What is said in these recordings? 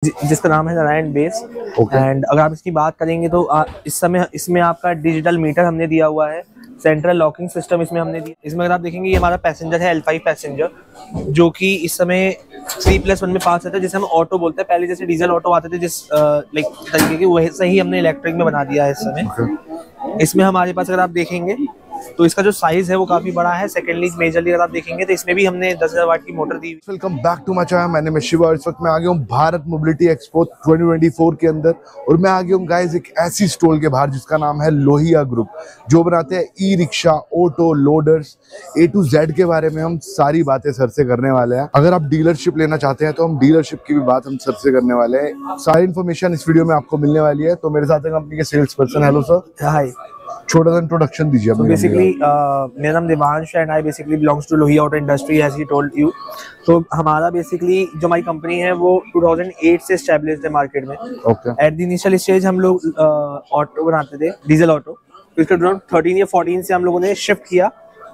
जिसका नाम है नारायण बेस। एंड अगर आप इसकी बात करेंगे तो इस समय इसमें आपका डिजिटल मीटर हमने दिया हुआ है, सेंट्रल लॉकिंग सिस्टम इसमें हमने दिया। इसमें अगर आप देखेंगे ये हमारा पैसेंजर है L5 पैसेंजर, जो कि इस समय 3+1 में पास होता है, जिसे हम ऑटो बोलते हैं। पहले जैसे डीजल ऑटो आते थे जिस लाइक तरीके के, वैसे ही हमने इलेक्ट्रिक में बना दिया है इस समय। इसमें हमारे पास अगर आप देखेंगे तो इसका जो साइज है वो काफी बड़ा है। सेकेंडली मेजरली अगर आप देखेंगे तो इसमें भी हमने 10,000 वाट की मोटर दी। Welcome back to my channel, मैंने नेम है शिवा। इस वक्त मैं आ गया हूँ भारत मोबिलिटी एक्सपो 2024 के अंदर, और मैं आ गया हूँ गाइस एक ऐसी स्टॉल के बाहर जिसका नाम है लोहिया ग्रुप, जो बनाते हैं e rickshaw, auto, loaders, A to Z के बारे में हम सारी बातें सर से करने वाले हैं। अगर आप डीलरशिप लेना चाहते हैं तो हम डीलरशिप की भी बात हम सर से करने वाले हैं। सारी इन्फॉर्मेशन इस वीडियो में आपको मिलने वाली है। तो मेरे साथ है कंपनी के sales person. Hello sir. Hi. छोटा सा इंट्रोडक्शन दीजिए। बेसिकली मेरा नाम देवांश है and I basically belongs to Lohia auto industry as he told you. तो हमारा बेसिकली जो हमारी कंपनी है वो 2008 से एस्टैब्लिश्ड है मार्केट में। एट द इनिशियल स्टेज हम लोग ऑटो बनाते थे, डीजल ऑटो। तो इसके 13 या 14 से हम लोगों ने शिफ्ट किया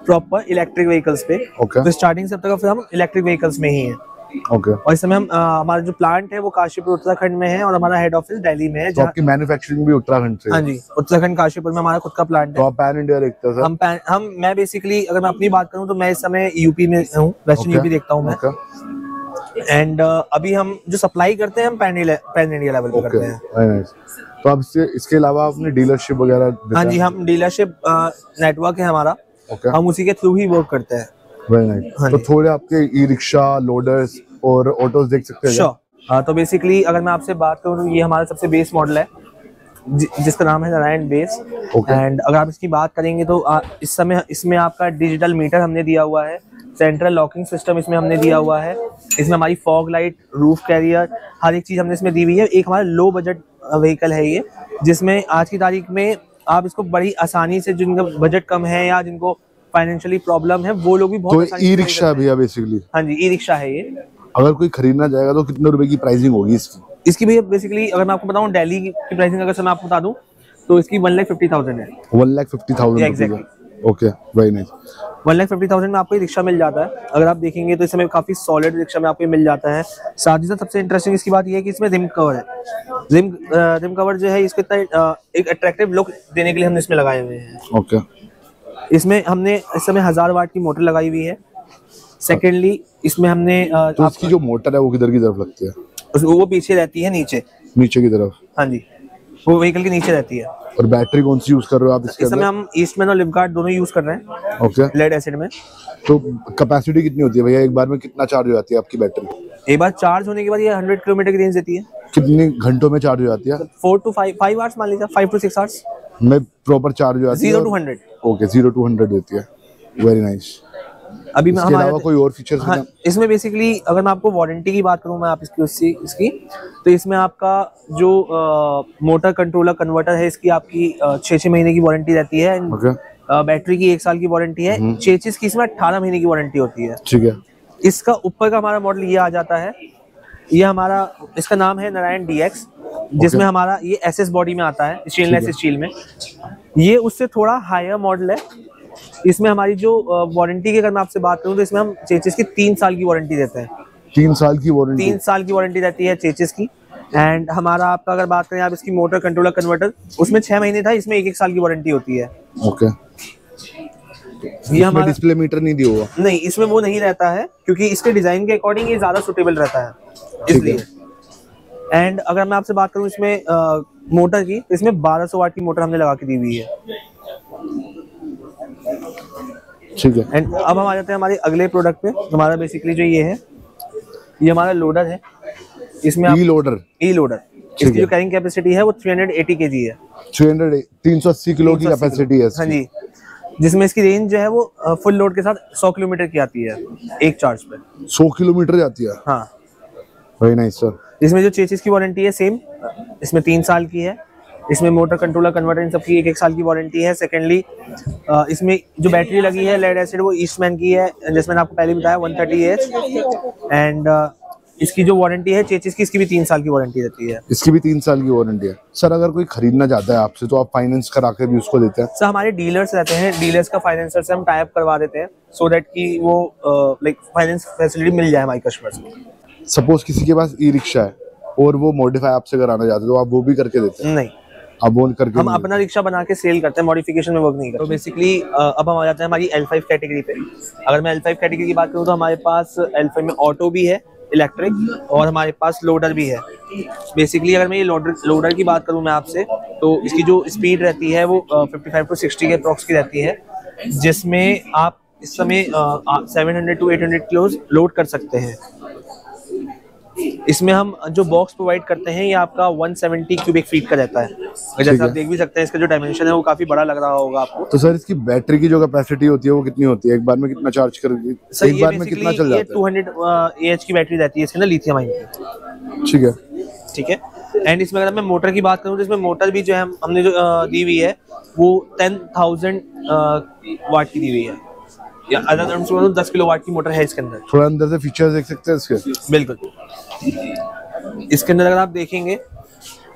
प्रॉपर इलेक्ट्रिक व्हीकल्स पे। तो स्टार्टिंग से अब तक फिर हम इलेक्ट्रिक व्हीकल्स में ही हैं। और इस समय हम हमारा जो प्लांट है वो काशीपुर उत्तराखंड में है, और हमारा हेड ऑफिस दिल्ली में है। तो आपकी मैन्युफैक्चरिंग भी उत्तराखंड से? हाँ जी, उत्तराखंड काशीपुर में हमारा खुद का प्लांट है। तो आप पैन इंडिया देखते हैं सर? मैं बेसिकली अगर मैं अपनी बात करूं तो मैं इस समय यूपी में हूँ, वेस्टर्न यूपी देखता हूँ मैं। एंड अभी हम जो सप्लाई करते हैं हम पैन इंडिया लेवल पे करते हैं। तो अब इसके अलावा आपने डीलरशिप वगैरह? हाँ जी, हम डीलरशिप नेटवर्क है हमारा, हम उसी के थ्रू ही वर्क करते हैं। तो थोड़े आपके ई रिक्शा, लोडर्स और ऑटोस देख सकते हैं? हाँ, तो बेसिकली अगर मैं आपसे बात करूँ तो ये हमारा सबसे बेस मॉडल है, जिसका नाम है नारायण बेस। एंड अगर आप इसकी बात करेंगे तो इस समय इसमें आपका डिजिटल मीटर हमने दिया हुआ है, सेंट्रल लॉकिंग सिस्टम इसमें हमने दिया हुआ है। इसमें हमारी फॉग लाइट, रूफ कैरियर, हर एक चीज़ हमने इसमें दी हुई है। एक हमारा लो बजट व्हीकल है ये, जिसमें आज की तारीख में आप इसको बड़ी आसानी से, जिनका बजट कम है या जिनको फाइनेंशियली प्रॉब्लम है, वो लोग भी बहुत तो ई रिक्शा भी है बेसिकली? हाँ जी, ई रिक्शा है ये। अगर कोई खरीदना चाहेगा तो कितने रुपए की प्राइसिंग होगी इसकी भैया बेसिकली अगर मैं आपको बताऊं दिल्ली की प्राइसिंग अगर मैं आपको बता दूं तो इसकी 1,50,000 है। 1,50,000? एग्जैक्टली। Okay, very nice. 1,50,000 में आपको रिक्शा मिल जाता है। अगर आप देखेंगे तो इस समय काफी सॉलिड रिक्शा में आपको मिल जाता है। साथ ही साथ सबसे इंटरेस्टिंग इसकी बात यह है कि इसमें रिम कवर है। रिम कवर जो है इसको इतना एक अट्रैक्टिव लुक देने के लिए हमने इसमें लगाए हुए हैं। ओके। इसमें हमने इस समय 1000 वाट की मोटर लगाई हुई है। सेकेंडली इसमें हमने तो इसकी जो मोटर है वो किधर की तरफ लगती है? वो पीछे रहती है, नीचे की तरफ। हाँ जी, वो व्हीकल के नीचे रहती है। और बैटरी कौन सी यूज कर रहे हो आप इसके? इस समय हम ईस्टमैन और लिवगार्ड दोनों यूज कर रहे हैं। ओके। लेड एसिड में। तो कैपेसिटी कितनी होती है भैया? एक बार में कितना चार्ज हो जाती है आपकी बैटरी? एक बार चार्ज होने के बाद ये 100 किलोमीटर की रेंज देती है। कितने घंटों में चार्ज हो जाती है? 4 to 5 आवर्स मान लीजिए, 5 to 6 आवर्स में प्रॉपर चार्ज हो जाती है। 0 to 100। ओके, 0 to 100 देती है। Very nice. अभी इसके अलावा कोई और फीचर्स? हाँ, इसमें बेसिकली अगर मैं आपको वारंटी की बात करूँ मैं आप इसकी तो इसमें आपका जो मोटर कंट्रोलर कन्वर्टर है इसकी आपकी 6 महीने की वारंटी रहती है। बैटरी की 1 साल की वारंटी है। चेचिस की इसमें 18 महीने की वारंटी होती है। ठीक है। इसका ऊपर का हमारा मॉडल ये आ जाता है, ये हमारा, इसका नाम है नारायण DX, जिसमें हमारा ये SS बॉडी में आता है, स्टेनलेस स्टील में। ये उससे थोड़ा हायर मॉडल है। इसमें हमारी जो वारंटी की अगर मैं आपसे बात करूं तो इसमें हम चेचिस की 3 साल की वारंटी देते हैं। 3 साल की वारंटी? 3 साल की वारंटी रहती है चेचिस की। एंड हमारा आपका अगर बात करें आप इसकी मोटर कंट्रोलर कन्वर्टर, उसमें 6 महीने था, इसमें 1 साल की वारंटी होती है। ओके। ये हमारा डिस्प्ले मीटर नहीं दिया हुआ? नहीं, इसमें वो नहीं रहता है क्योंकि इसके डिजाइन के अकॉर्डिंग ये ज्यादा सुटेबल रहता है, इसलिए। एंड अगर मैं आपसे बात करूं इसमें मोटर की, इसमें 1200 वाट की मोटर हमने लगा के दी हुई है। ठीक है। एंड अब हम आ जाते हैं हमारे अगले प्रोडक्ट पे। हमारा बेसिकली जो ये है, ये हमारा लोडर है। इसमें ई लोडर इसकी जो कैरिंग कैपेसिटी है वो 380 kg है। 380 किलो की कैपेसिटी है। हाँ जी, जिसमें इसकी रेंज जो है वो फुल लोड के साथ 100 किलोमीटर की आती है एक चार्ज पे। 100 किलोमीटर जाती है? हाँ। Very nice sir. इसमें जो चेसिस की वारंटी है सेम, इसमें 3 साल की है। इसमें मोटर कंट्रोलर कन्वर्टर इन सबकी 1 साल की वारंटी है। सेकेंडली इसमें जो बैटरी लगी है लेड एसिड वो ईस्टमैन की है, जैसे मैंने आपको पहले बताया 130H। एंड इसकी जो वारंटी है चेचिस की, इसकी भी 3 साल की वारंटी रहती है। इसकी भी 3 साल की वारंटी है। सर अगर कोई खरीदना चाहता है आपसे तो आप फाइनेंस करा के भी उसको देते हैं? सर हमारे डीलर्स रहते हैं, डीलर्स का फाइनेंसर से हम टाई अप करवा देते हैं, सो दैट कि वो लाइक फाइनेंस फैसिलिटी मिल जाए हमारे कस्टमर्स को। सपोज किसी के पास ई रिक्शा है और वो मॉडिफाई आपसे कराना चाहते तो आप वो भी करके देते हैं? नहीं, आप वो करके हम अपना रिक्शा बना के सेल करते हैं, मॉडिफिकेशन में वर्क नहीं करते। तो बेसिकली अब हम आ जाते हैं हमारी L5 कैटेगरी पे। अगर मैं L5 कैटेगरी की बात करूँ तो हमारे पास L5 में ऑटो भी है, इलेक्ट्रिक, और हमारे पास लोडर भी है। बेसिकली अगर मैं ये लोडर की बात करूँ मैं आपसे, तो इसकी जो स्पीड रहती है वो 55 to 60 के अप्रॉक्स की रहती है, जिसमें आप इस समय 700 to 800 किलो लोड कर सकते हैं। इसमें हम जो बॉक्स प्रोवाइड करते हैं ये आपका 170 क्यूबिक फीट का रहता है। जैसे आप देख भी सकते हैं इसका जो डायमेंशन है वो काफी बड़ा लग रहा होगा आपको। तो सर इसकी बैटरी की जो कैपेसिटी होती है वो कितनी होती है? एक बार में कितना चार्ज कर एक बार में कितना चल जाता है? 200 AH की बैटरी रहती है इसके अंदर, लिथियम आयन की। ठीक है, ठीक है। एंड इसमें अगर मैं मोटर की बात करूँ तो इसमें मोटर भी जो है हमने जो दी हुई है वो 10,000 वाट की दी हुई है, या अदर 10 किलोवाट की मोटर है इसके अंदर। थोड़ा अंदर से फीचर्स देख सकते हैं इसके? बिल्कुल। इसके अंदर अगर आप देखेंगे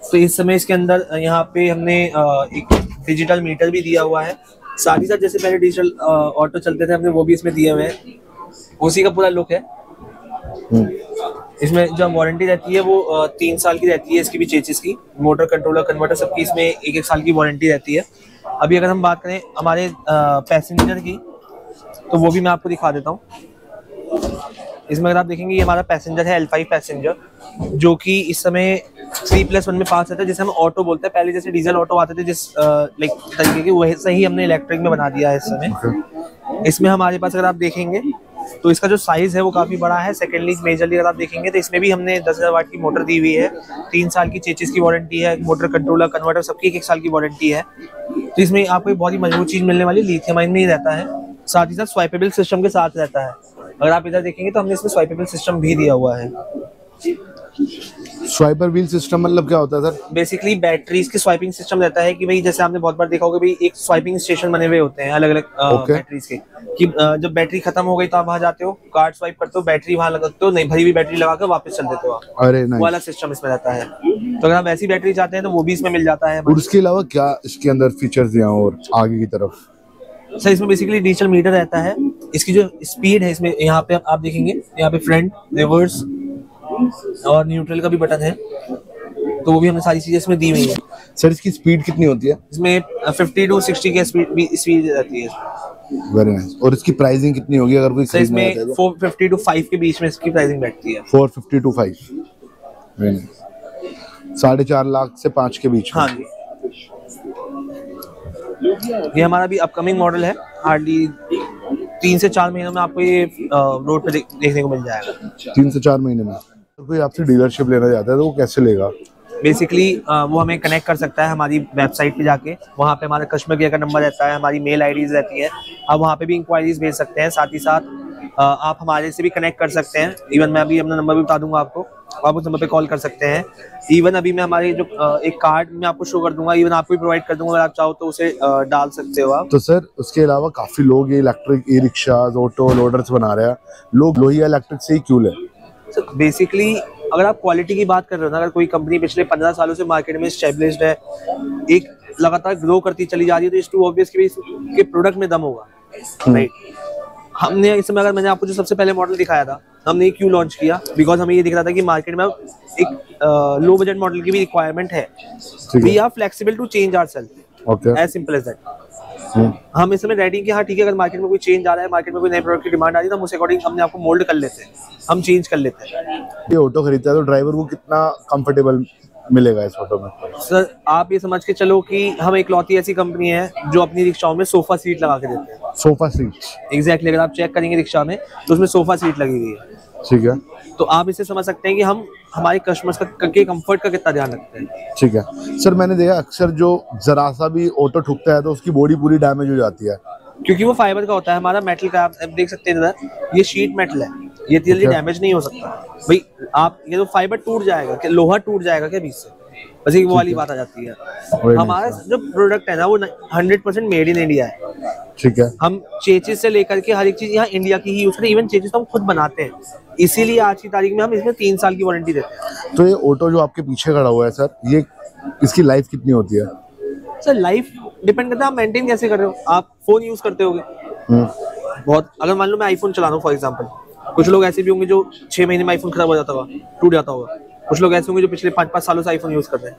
तो इस समय इसके अंदर यहाँ पे हमने एक डिजिटल मीटर भी दिया हुआ है, साथ ही साथ जैसे पहले डिजिटल ऑटो चलते थे हमने वो भी इसमें दिए हुए हैं, उसी का पूरा लुक है। इसमें जो वारंटी रहती है वो 3 साल की रहती है, इसकी भी चेसिस की, मोटर कंट्रोलर कन्वर्टर सबकी इसमें 1-1 साल की वारंटी रहती है। अभी अगर हम बात करें हमारे पैसेंजर की तो वो भी मैं आपको दिखा देता हूँ। इसमें अगर आप देखेंगे ये हमारा पैसेंजर है L5 पैसेंजर, जो कि इस समय 3+1 में पास रहता है, जिसे हम ऑटो बोलते हैं। पहले जैसे डीजल ऑटो आते थे जिस लाइक तरीके की, वैसे ही हमने इलेक्ट्रिक में बना दिया है इस समय। इसमें हमारे पास अगर आप देखेंगे तो इसका जो साइज है वो काफी बड़ा है। सेकेंडली मेजरली अगर आप देखेंगे तो इसमें भी हमने 10,000 वाट की मोटर दी हुई है, 3 साल की चेसिस की वारंटी है, मोटर कंट्रोलर कन्वर्टर सबकी 1 साल की वारंटी है। तो इसमें आपको बहुत ही मजबूत चीज मिलने वाली, लिथियम आयन में ही रहता है, साथ ही साथ स्वाइपेबल सिस्टम के साथ रहता है। अगर आप इधर देखेंगे तो हमने इसमें स्वाइपेबल सिस्टम भी दिया हुआ है। स्वाइपर व्हील सिस्टम मतलब क्या होता है सर? बेसिकली बैटरीज की स्वाइपिंग सिस्टम रहता है कि भाई जैसे आपने बहुत बार देखा होगा भाई एक स्वाइपिंग स्टेशन बने हुए होते हैं अलग अलग बैटरीज के, कि जब बैटरी खत्म हो गई तो आप वहां जाते हो, कार्ड स्वाइप करते हो, बैटरी वहां लगाते हो, नहीं भरी हुई बैटरी लगाकर वापस चल देते हो आप। अरे वो वाला सिस्टम इसमें रहता है। तो अगर आप वैसी बैटरी चाहते हैं तो वो भी इसमें मिल जाता है। और उसके अलावा क्या इसके अंदर फीचर्स दिया और आगे की तरफ? सर इसमें बेसिकली डिजिटल मीटर रहता है। इसकी जो स्पीड है इसमें यहाँ पे आप देखेंगे, यहाँ पे फ्रंट, रिवर्स और न्यूट्रल का भी बटन है, तो वो भी हमने सारी चीजें इसमें दी हुई है। सर इसकी स्पीड कितनी होती है? इसमें 50 to 60 की स्पीड रहती है। Very nice. और इसकी प्राइसिंग कितनी होगी अगर कोई सर इसमें 450 to 5 के बीच में इसकी प्राइसिंग बैठती है। 450 to 5, 4.5 लाख से 5 के बीच में। हाँ जी। ये हमारा भी अपकमिंग मॉडल है, हार्डली 3 से 4 महीनों में आपको ये रोड पे देखने को मिल जाएगा। 3 से 4 महीने में। तो कोई आपसे डीलरशिप लेना चाहता है तो वो कैसे लेगा? बेसिकली वो हमें कनेक्ट कर सकता है हमारी वेबसाइट पे जाके, वहाँ पे हमारा कस्टमर केयर का नंबर रहता है, हमारी मेल आईडीज रहती है, आप वहाँ पे भी इंक्वायरीज भेज सकते हैं। साथ ही साथ आप हमारे से भी कनेक्ट कर सकते हैं। इवन मैं अभी अपना नंबर भी बता दूंगा आपको, आप उस नंबर पे कॉल कर सकते हैं। इवन अभी मैं हमारे जो एक कार्ड मैं आपको शो कर दूंगा, इवन आपको भी प्रोवाइड कर दूंगा, अगर आप चाहो तो उसे डाल सकते हो आप। तो सर उसके अलावा काफी लोग ये electric e rickshaw, auto, loaders बना रहे हैं, लोग लोहिया इलेक्ट्रिक से ही क्यों ले? सर बेसिकली अगर आप क्वालिटी की बात कर रहे हो ना, अगर कोई कंपनी पिछले 15 सालों से मार्केट में एस्टेब्लिश्ड है, एक लगातार ग्रो करती चली जा रही है, तो इस टू ऑब्वियस के प्रोडक्ट में दम होगा, राइट। हमने इस समय, अगर मैंने आपको जो सबसे पहले मॉडल दिखाया था, हमने ये क्यों लॉन्च किया, बिकॉज हमें ये दिख रहा था कि मार्केट में एक लो बजट मॉडल की भी रिक्वायरमेंट है। We are flexible to change ourself, as simple as that. हम इस समय रेडी कि हाँ ठीक है, अगर मार्केट में कोई चेंज आ रहा है, मार्केट में कोई नए प्रोडक्ट की डिमांड आ रही है, तो हम उस अकॉर्डिंग अपने आप को मोल्ड कर लेते हैं, हम चेंज कर लेते हैं। ये ऑटो खरीदता है तो ड्राइवर को कितना कंफर्टेबल मिलेगा इस ऑटो में? सर आप ये समझ के चलो कि हम एक लौती ऐसी कंपनी है जो अपनी रिक्शाओं में सोफा सीट लगा के देते हैं। Sofa seat? एग्जैक्टली, अगर आप चेक करेंगे रिक्शा में तो उसमें सोफा सीट लगी हुई है। ठीक है। तो आप इसे समझ सकते हैं कि हम हमारे कस्टमर्स के कंफर्ट का कितना ध्यान रखते हैं। ठीक है सर, मैंने देखा अक्सर जो जरा सा भी ऑटो ठुकता है तो उसकी बॉडी पूरी डैमेज हो जाती है, क्योंकि वो फाइबर का होता है, हमारा मेटल का। आप देख सकते हैं इधर, ये शीट मेटल है, ये जल्दी डैमेज नहीं हो सकता भाई। आप ये तो फाइबर टूट जाएगा क्या, लोहा टूट जाएगा क्या बीच से, बस एक वो वाली बात आ जाती है। हमारा जो प्रोडक्ट है ना वो 100% मेड इन इंडिया है। ठीक है। हम चेचिस से लेकर के हर एक चीज यहाँ इंडिया की ही यूज करते हैं, इवन चेचिस तो हम खुद बनाते हैं, इसीलिए आज की तारीख में हम इसमें 3 साल की वारंटी देते हैं। तो ये ऑटो जो आपके पीछे खड़ा हुआ है सर, ये इसकी लाइफ कितनी होती है? सर लाइफ डिपेंड करता है आप मेंटेन कैसे कर रहे हो। आप फोन यूज करते होगे बहुत, अगर मान लो मैं आईफोन चला रहा हूँ फॉर एग्जांपल, कुछ लोग ऐसे भी होंगे जो 6 महीने में आईफोन खराब हो जाता होगा, टूट जाता होगा, कुछ लोग ऐसे होंगे जो पिछले 5-5 सालों से आईफोन यूज कर रहे हैं।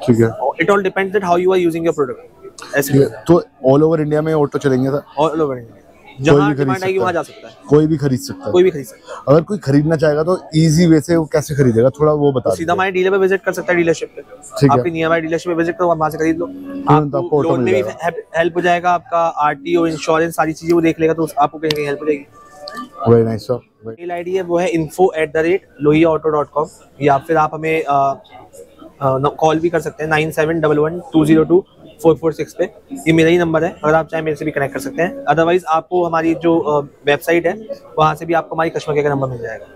ठीक है, it all depends that how you are using your product. ऐसे तो ऑल ओवर इंडिया में ऑटो चलेंगे सर? ऑल ओवर इंडिया, जहाँ डिमांड आएगी वहाँ जा सकता है। कोई भी खरीद सकता है? कोई भी खरीद सकता है। अगर कोई खरीदना चाहेगा तो इजी वे से वो कैसे खरीदेगा, थोड़ा वो बता सीधा हमारे डीलर पे विजिट कर सकता है, डीलरशिप पे। ठीक है, आपकी नियर बाय डीलरशिप पे विजिट करो, वहाँ से खरीद लो। आपको लोन में भी हेल्प हो जाएगा, आपका आरटीओ, इंश्योरेंस, सारी चीजें वो देख लेगा, तो आपको कहीं कहीं हेल्प हो जाएगी। Very nice sir. Mail ID है वो है info@lohiaauto.com, या फिर आप हमें कॉल भी कर सकते हैं 9711202446 पे। ये मेरा ही नंबर है, अगर आप चाहें मेरे से भी कनेक्ट कर सकते हैं। अदरवाइज आपको हमारी जो वेबसाइट है वहाँ से भी आपको हमारी कस्टमर केयर का नंबर मिल जाएगा।